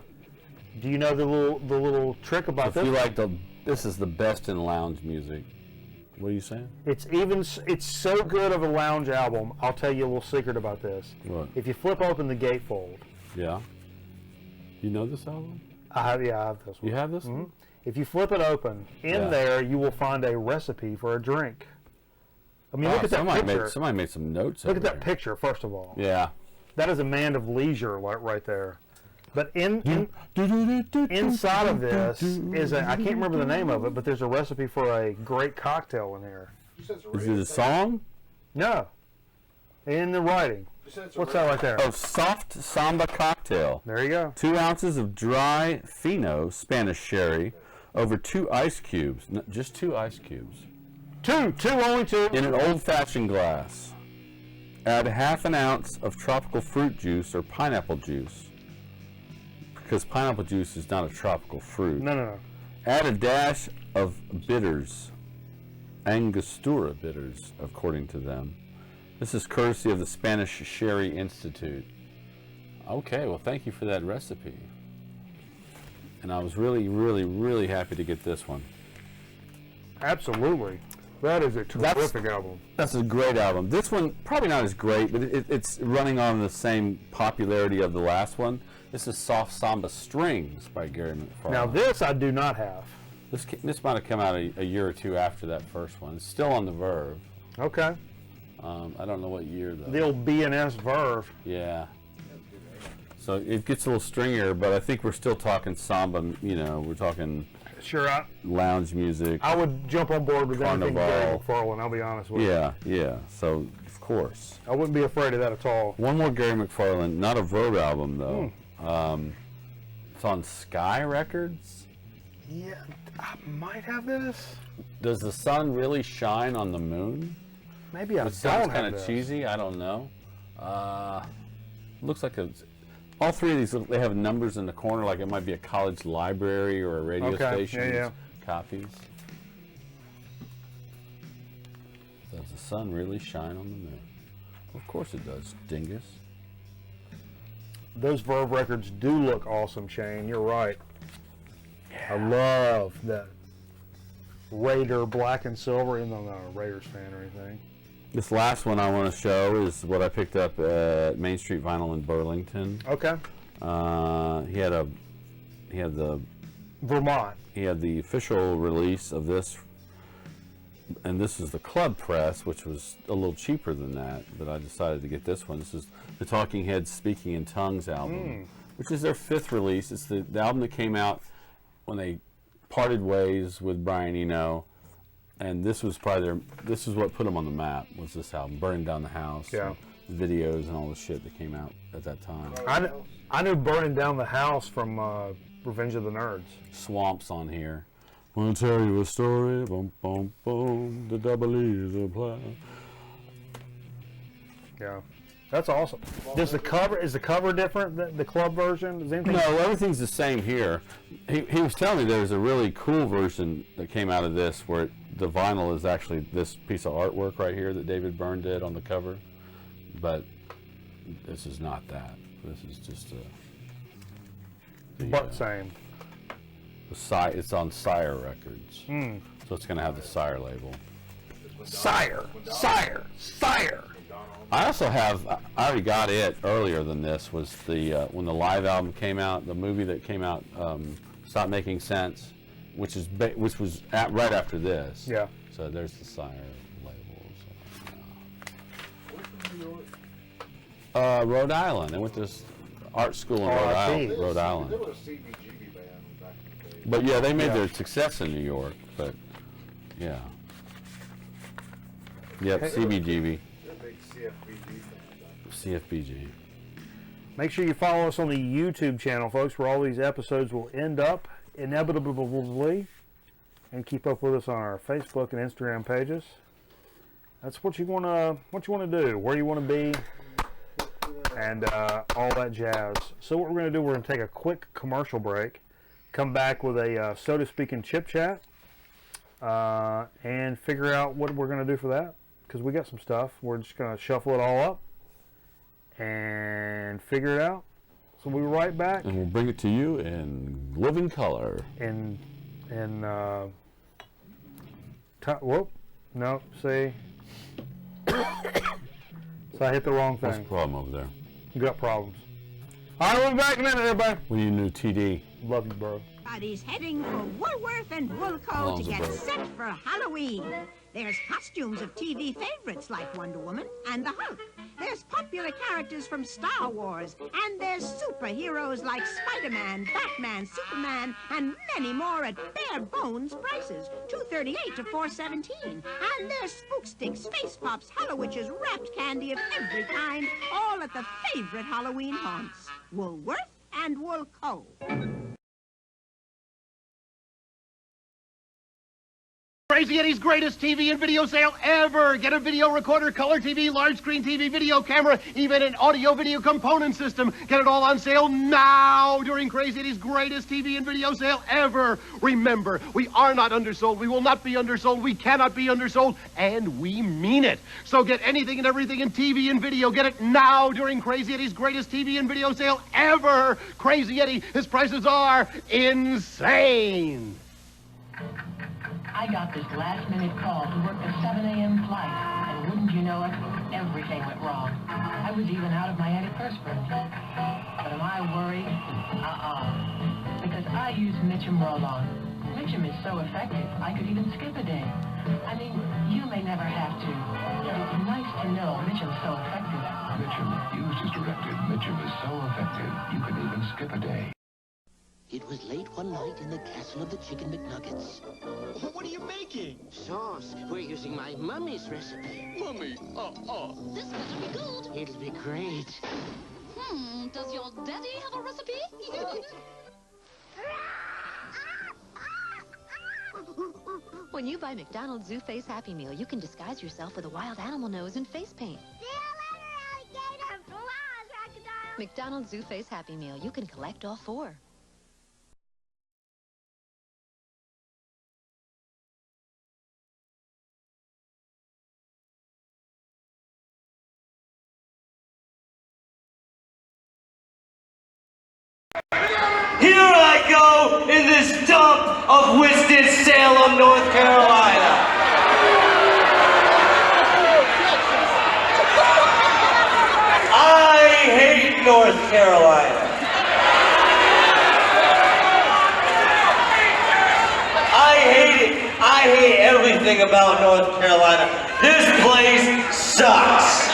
Do you know the little trick about If this? you like this is the best in lounge music. What are you saying? It's so good of a lounge album. I'll tell you a little secret about this. What? If you flip open the gatefold, Yeah. You know this album? I have this one. You have this Mm-hmm. one? If you flip it open, in Yeah. there you will find a recipe for a drink. I mean, look at that picture. Somebody made some notes. Look over at that there. picture, first of all. Yeah. That is a man of leisure right there. But inside of this is I can't remember the name of it, but there's a recipe for a great cocktail in here. You said it's a Is radio it a thing? song? No. In the writing. You said it's a What's radio that right there? Oh, Soft Samba Cocktail. There you go. 2 ounces of dry Fino Spanish sherry over 2 ice cubes. No, just 2 ice cubes. Only two. In an old-fashioned glass. Add ½ an ounce of tropical fruit juice or pineapple juice. Because pineapple juice is not a tropical fruit. No. Add a dash of bitters. Angostura bitters, according to them. This is courtesy of the Spanish Sherry Institute. Okay, well, thank you for that recipe. And I was really, really, really happy to get this one. Absolutely. That is a terrific album. That's a great album. This one, probably not as great, but it's running on the same popularity of the last one. This is Soft Samba Strings by Gary McFarlane. Now this I do not have. This might have come out a year or two after that first one. It's still on the Verve. Okay. I don't know what year though. The old B&S Verve. Yeah. So it gets a little stringier, but I think we're still talking samba. You know, we're talking Sure, lounge music. I would jump on board with anything Carnival. Gary McFarlane, I'll be honest with you. Yeah. So of course. I wouldn't be afraid of that at all. One more Gary McFarlane, not a Verve album though. It's on Sky Records. Yeah, I might have this. Does the sun really shine on the moon? Maybe I It sounds don't kind have of this. cheesy. I don't know. Looks like All three of these, they have numbers in the corner, like it might be a college library or a radio station. Yeah. Copies. Does the sun really shine on the moon? Of course it does, dingus. Those Verve records do look awesome, Shane. You're right. I love that Raider black and silver, even though I'm not a Raiders fan or anything. This last one I want to show is what I picked up at Main Street Vinyl in Burlington. Okay. He had the Vermont. He had the official release of this, and this is the club press, which was a little cheaper than that, but I decided to get this one. This is the Talking Heads Speaking in Tongues album, which is their 5th release. It's the album that came out when they parted ways with Brian Eno, and this was probably this is what put them on the map, was this album, Burning Down the House, yeah, and videos and all the shit that came out at that time. I knew Burning Down the House from Revenge of the Nerds. Swamps on here. Want to tell you a story, boom, boom, boom, the double E is a plow. Yeah. That's awesome. Is the cover different than the club version? Is anything? No, everything's the same here. He was telling me there was a really cool version that came out of this where the vinyl is actually this piece of artwork right here that David Byrne did on the cover. But this is not that. This is just same. It's on Sire Records. So it's going to have the Sire label. Sire! I also have, I already got it earlier than this, was the when the live album came out, the movie that came out, Stop Making Sense, which was right after this. Yeah. So there's the Sire label. So, Rhode Island. I went to art school in Rhode Island. They were a CBGB band back in the day. But yeah, they made their success in New York. But yeah. Yep, CBGB. CFBG. Make sure you follow us on the YouTube channel, folks, where all these episodes will end up inevitably, and keep up with us on our Facebook and Instagram pages. That's what you want to do, where you want to be, and all that jazz. So what we're going to do, we're going to take a quick commercial break, come back with a so to speak in chip chat, and figure out what we're going to do for that, because we got some stuff. We're just going to shuffle it all up and figure it out. So we'll be right back. And we'll bring it to you in living color. Whoop. No, see. So I hit the wrong thing. What's the problem over there? You got problems. All right, we'll be back in a minute, everybody. What do you new TD? Love you, bro. Everybody's heading for Woolworth and Woolco to get set for Halloween. There's costumes of TV favorites like Wonder Woman and the Hulk. There's popular characters from Star Wars. And there's superheroes like Spider-Man, Batman, Superman, and many more at bare bones prices. $2.38 to $4.17. And there's Spook Sticks, Face Pops, Hallowitches, wrapped candy of every kind, all at the favorite Halloween haunts. Woolworth and Woolco. Crazy Eddie's greatest TV and video sale ever. Get a video recorder, color TV, large screen TV, video camera, even an audio video component system. Get it all on sale now during Crazy Eddie's greatest TV and video sale ever. Remember, we are not undersold. We will not be undersold. We cannot be undersold, and we mean it. So get anything and everything in TV and video. Get it now during Crazy Eddie's greatest TV and video sale ever. Crazy Eddie, his prices are insane. I got this last-minute call to work the 7 a.m. flight, and wouldn't you know it, everything went wrong. I was even out of my antiperspirant. But am I worried? Because I use Mitchum Roll-On. Mitchum is so effective, I could even skip a day. I mean, you may never have to. But it's nice to know Mitchum's so effective. Mitchum, used as directed. Mitchum is so effective, you can even skip a day. It was late one night in the castle of the Chicken McNuggets. What are you making? Sauce. We're using my mummy's recipe. Mummy, This better be good. It'll be great. Does your daddy have a recipe? When you buy McDonald's Zoo Face Happy Meal, you can disguise yourself with a wild animal nose and face paint. See you later, alligator. Flies, crocodile. McDonald's Zoo Face Happy Meal. You can collect all 4. Here I go in this dump of Winston-Salem, North Carolina. I hate North Carolina. I hate it. I hate everything about North Carolina. This place sucks.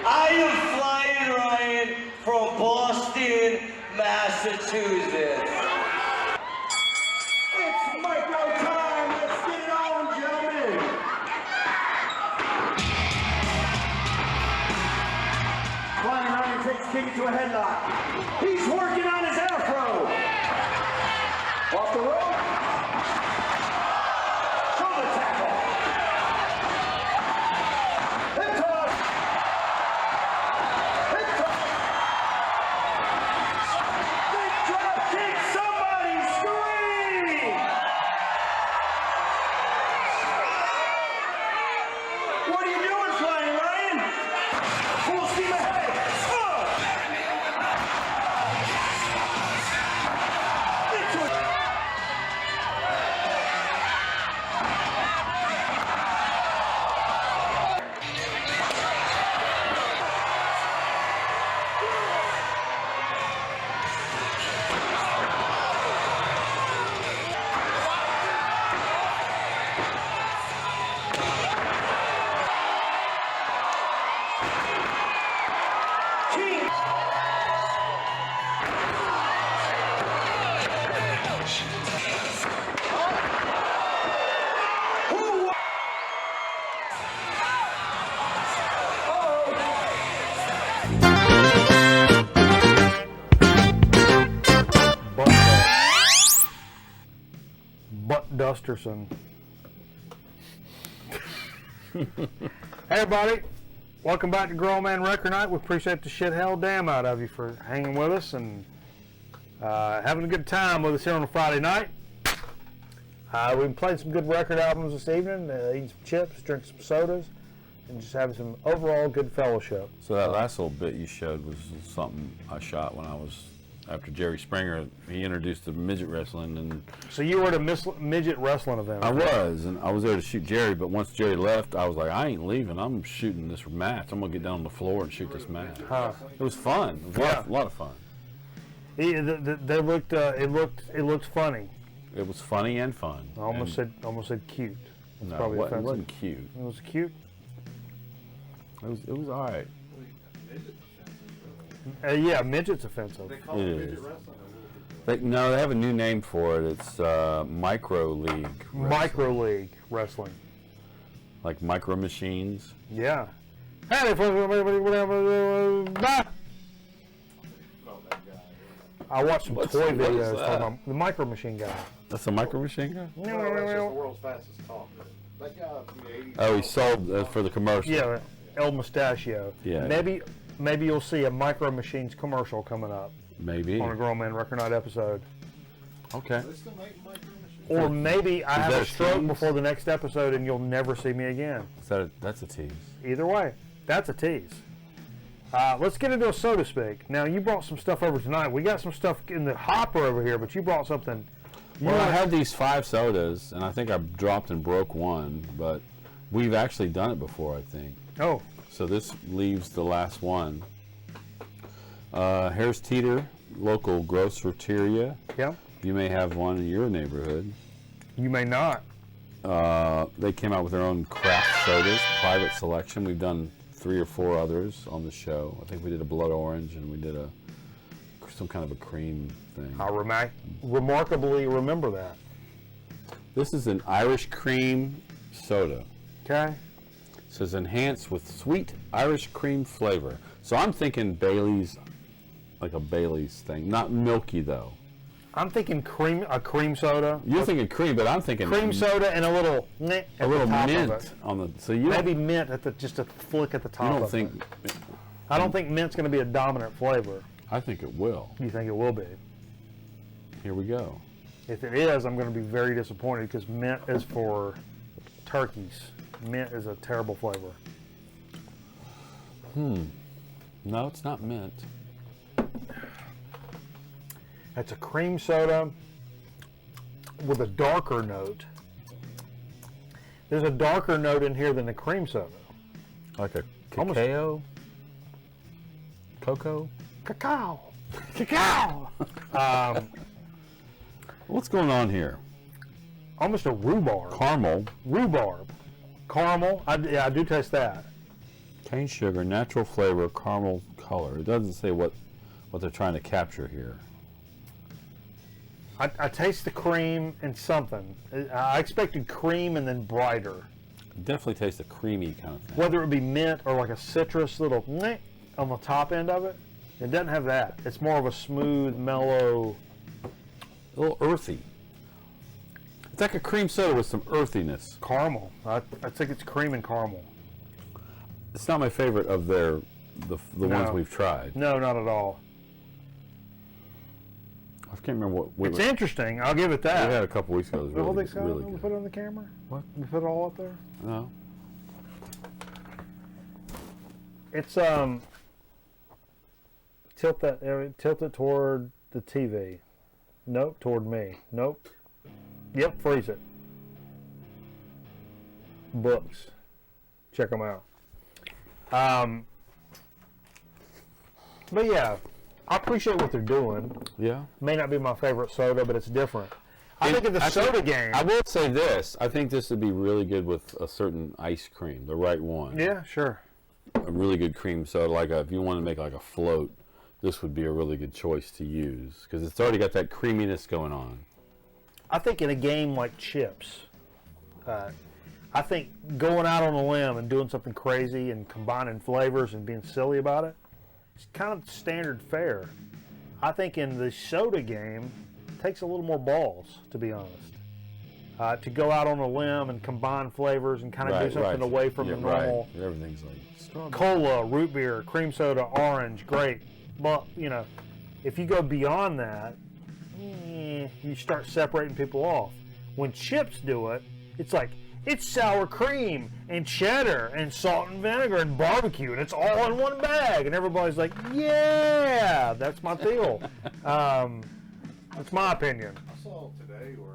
I am flying Ryan from Boston, Massachusetts. It's micro time. Let's get it on, gentlemen. Flying Ryan takes King to a headlock. He's working on his afro. Off the rope. Shoulder tackle. Hip toss. Hip toss. Big drop kick. Somebody scream. What are you doing, Flying Ryan? Full steam ahead. Butt Dusterson. Hey everybody, welcome back to Grown Man Record Night. We appreciate the shit hell damn out of you for hanging with us and having a good time with us here on a Friday night. We've been playing some good record albums this evening, eating some chips, drinking some sodas, and just having some overall good fellowship. So that last little bit you showed was something I shot when I was, after Jerry Springer, he introduced the midget wrestling, and So you were at a midget wrestling event? I was, and I was there to shoot Jerry, but once Jerry left, I was like, I ain't leaving, I'm shooting this match. I'm gonna get down on the floor and shoot this match. It was fun. It was a lot of fun. They looked, it looked funny. It was funny and fun. I almost said cute. That's No, probably it offensive. wasn't cute. It was cute. It was all right. Yeah, midget's offensive. It is. No, they have a new name for it. It's micro league. Micro league wrestling. Like micro machines. Yeah. I watched some toy videos talking about the Micro Machine guy. That's a Micro Machine guy? No, that's just the world's fastest talker. That guy from the 80s. Oh, he sold for the commercial. Yeah, El Mustachio. Yeah. Maybe you'll see a Micro Machines commercial coming up. Maybe. On a Grown Man Record Night episode. Okay. Or maybe I have that a a stroke tease? before the next episode and you'll never see me again. That's a tease. Either way, that's a tease. Let's get into a so to speak. Now, you brought some stuff over tonight. We got some stuff in the hopper over here, but you brought something. Well, I have these 5 sodas, and I think I dropped and broke one, but we've actually done it before, I think. Oh. So this leaves the last one. Harris Teeter, local groceria. Yeah. You may have one in your neighborhood. You may not. They came out with their own craft sodas, private selection. We've done 3 or 4 others on the show. I think we did a blood orange and we did some kind of a cream thing. I remarkably remember that. This is an Irish cream soda. Okay. It says enhanced with sweet Irish cream flavor. So I'm thinking Bailey's, like a Bailey's thing. Not milky though. I'm thinking a cream soda. You're thinking cream, but I'm thinking cream soda and a little mint on the. So you maybe mint at just a flick at the top. You don't of think? It. I don't think mint's going to be a dominant flavor. I think it will. You think it will be? Here we go. If it is, I'm going to be very disappointed because mint is for turkeys. Mint is a terrible flavor. No, it's not mint. It's a cream soda with a darker note. There's a darker note in here than the cream soda. Like a cacao? Cocoa? Cacao. Cacao. What's going on here? Almost a rhubarb. Caramel. Rhubarb. Caramel. I do taste that. Cane sugar, natural flavor, caramel color. It doesn't say what they're trying to capture here. I taste the cream and something. I expected cream and then brighter. Definitely tastes a creamy kind of thing. Whether it be mint or like a citrus little on the top end of it, it doesn't have that. It's more of a smooth, mellow, a little earthy. It's like a cream soda with some earthiness. Caramel. I think it's cream and caramel. It's not my favorite of the ones we've tried. No, not at all. I can't remember what. It's interesting. I'll give it that. We had a couple weeks ago. It was really we good. put it on the camera? What? We put it all up there? No. It's tilt it toward the TV. Nope, toward me. Nope. Yep, freeze it. Books. Check them out. But yeah, I appreciate what they're doing. Yeah. May not be my favorite soda, but it's different. I think of the soda game. I will say this. I think this would be really good with a certain ice cream, the right one. Yeah, sure. A really good cream soda, if you want to make like a float, this would be a really good choice to use because it's already got that creaminess going on. I think in a game like Chips, I think going out on a limb and doing something crazy and combining flavors and being silly about it, it's kind of standard fare. I think in the soda game, it takes a little more balls, to be honest. To go out on a limb and combine flavors and kind of do something away from the normal. Right. Everything's like cola, root beer, cream soda, orange, grape. But, if you go beyond that, you start separating people off. When Chips do it, it's like, it's sour cream and cheddar and salt and vinegar and barbecue, and it's all in one bag. And everybody's like, yeah, that's my deal. That's my opinion. I saw today where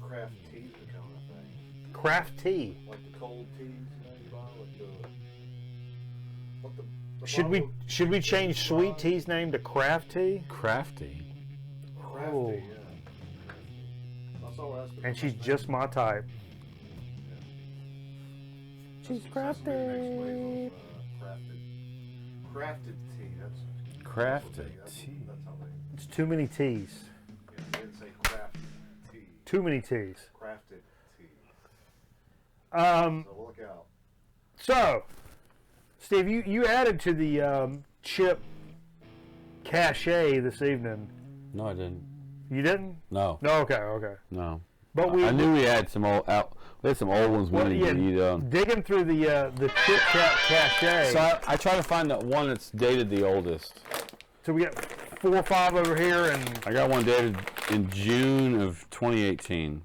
craft tea kind of thing. Craft tea. Like the cold teas, you buy Should we change sweet tea's name to craft tea? Crafty. Oh. Yeah. And she's just my type. She's crafty. Crafted tea. That's crafted tea. That's how they. It's too many teas. Yeah, they didn't say crafted tea. Too many teas. Crafted tea. So look out. So, Steve, you added to the chip cachet this evening. No, I didn't. You didn't? No. No. Okay. No. But I knew we had some old ones we needed to eat on. Digging through the chip cachet. So I try to find that one that's dated the oldest. So we got 4 or 5 over here, and I got one dated in June of 2018.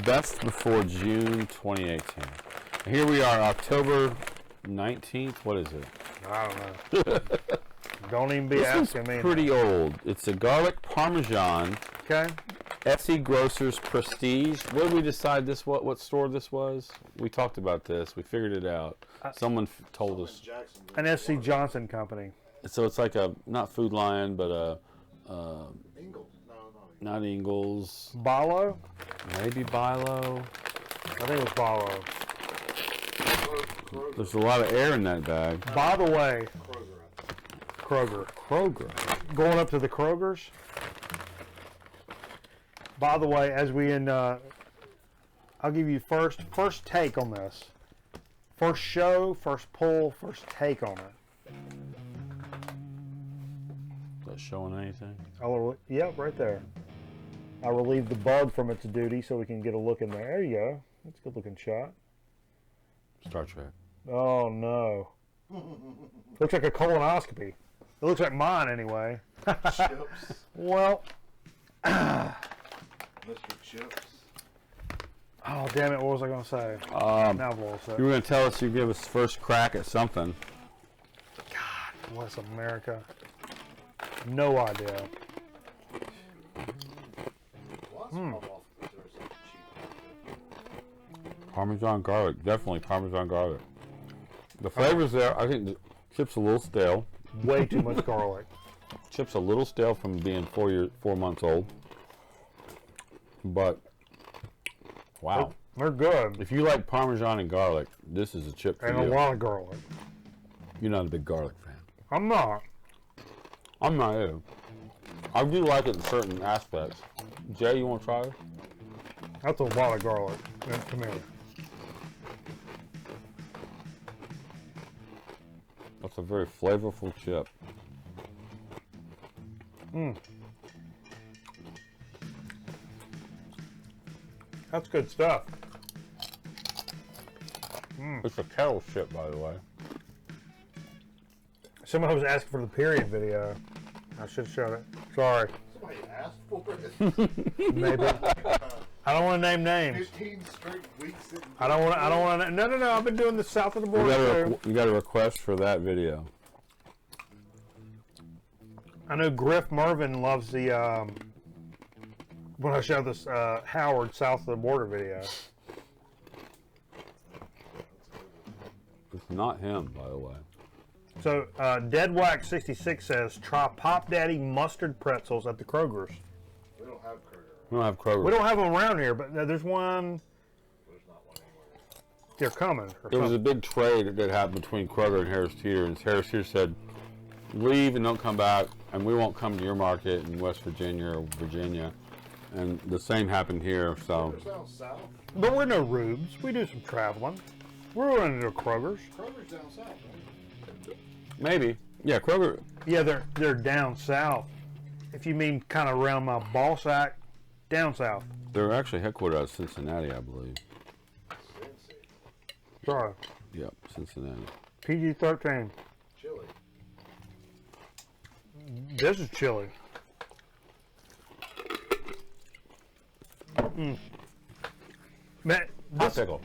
Best before June 2018. And here we are, October 19th. What is it? I don't know. Don't even be asking me. Pretty old. It's a garlic parmesan. Okay. Etsy Grocers Prestige. Where did we decide this? What store this was? We talked about this. We figured it out. Someone told us. An SC Johnson company. So it's like not Food Lion, but Ingles. No, not Ingles. Balo? Maybe Bilo. I think it was Balo. There's a lot of air in that bag. By the way, Kroger. Going up to the Krogers. By the way, as we I'll give you first take on this. First show, first pull, first take on it. Is that showing anything? Yep, right there. I relieved the bug from its duty so we can get a look in there. There you go. That's a good looking shot. Star Trek. Oh no. Looks like a colonoscopy. It looks like mine anyway. Chips. Well. Mr. Chips. Oh damn it! What was I gonna say? Now I've lost it. You were going to tell us you give us first crack at something. God bless America. No idea. Parmesan garlic. Definitely Parmesan garlic. The flavor's there. I think the chip's a little stale. Way too much garlic. Chip's a little stale from being 4 months old. But, wow. They're good. If you like Parmesan and garlic, this is a chip for And you. a lot of garlic. You're not a big garlic fan. I'm not. I'm not either. I do like it in certain aspects. Jay, you want to try it? That's a lot of garlic. Come here. That's a very flavorful chip. That's good stuff. It's a kettle chip, by the way. Someone was asking for the period video. I should have shown it. Sorry. Somebody asked for it. Maybe. I don't want to name names. 15 straight weeks. I don't want to. No. I've been doing the south of the border too. You got a request for that video. I know Griff Mervin loves the when I show this Howard south of the border video. It's not him, by the way. So Deadwax 66 says try Pop Daddy mustard pretzels at the Kroger's. We don't have Kroger. We don't have Kroger. We don't have them around here, but there's one. There's not one anywhere. They're coming. There was a big trade that happened between Kroger and Harris Teeter, and Harris Teeter said, leave and don't come back, and we won't come to your market in West Virginia or Virginia. And the same happened here, so. Kroger's down south. But we're no rubes. We do some traveling. We're running to Kroger's. Kroger's down south, right? Maybe. Yeah, Kroger. Yeah, they're down south. If you mean kind of around my ball sack, down south. They're actually headquartered out of Cincinnati, I believe. Sorry. Yep, Cincinnati. PG-13. Chili. This is chili. Man, Hot pickle.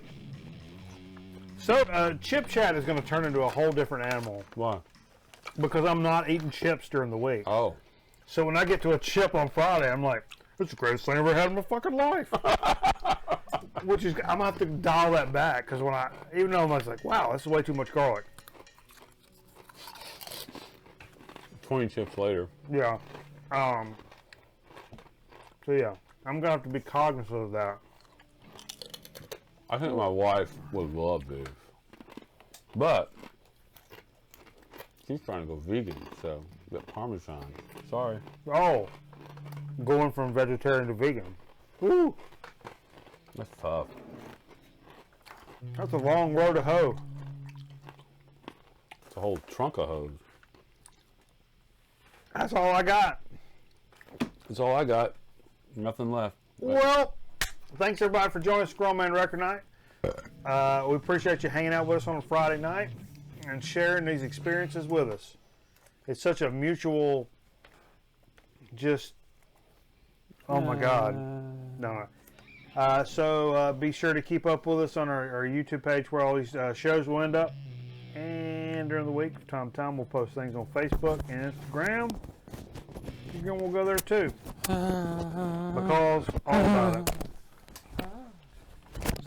So, Chip Chat is going to turn into a whole different animal. Why? Because I'm not eating chips during the week. Oh. So when I get to a chip on Friday, I'm like, it's the greatest thing I've ever had in my fucking life. Which is, I'm going to have to dial that back, because when even though I'm like, wow, this is way too much garlic. 20 chips later. Yeah. So yeah, I'm going to have to be cognizant of that. I think my wife would love these. But she's trying to go vegan, so get Parmesan. Sorry. Oh, going from vegetarian to vegan. Woo! That's tough. That's a long road to hoe. It's a whole trunk of hose. That's all I got. That's all I got. Nothing left. Well, thanks everybody for joining us Grown Man Record Night. We appreciate you hanging out with us on a Friday night and sharing these experiences with us. It's such a mutual, just, oh my God. No. So be sure to keep up with us on our YouTube page where all these shows will end up. And during the week, from time to time, we'll post things on Facebook and Instagram. And we'll go there too. Because all about it.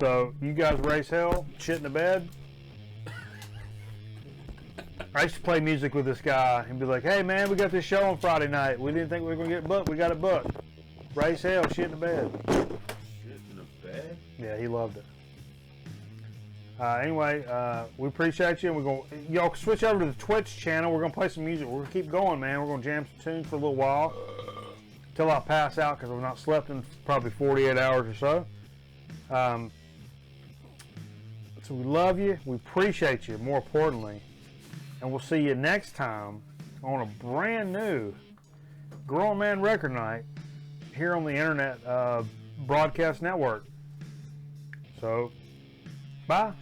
So, you guys raise hell, shit in the bed. I used to play music with this guy and be like, hey man, we got this show on Friday night. We didn't think we were going to get booked. We got it booked. Raise hell, shit in the bed. Shit in the bed? Yeah, he loved it. Anyway, we appreciate you. And we're going y'all switch over to the Twitch channel. We're going to play some music. We're going to keep going, man. We're going to jam some tunes for a little while. Till I pass out because I've not slept in probably 48 hours or so. So we love you. We appreciate you, more importantly. And we'll see you next time on a brand new Grown Man Record Night here on the Internet Broadcast Network. So, bye.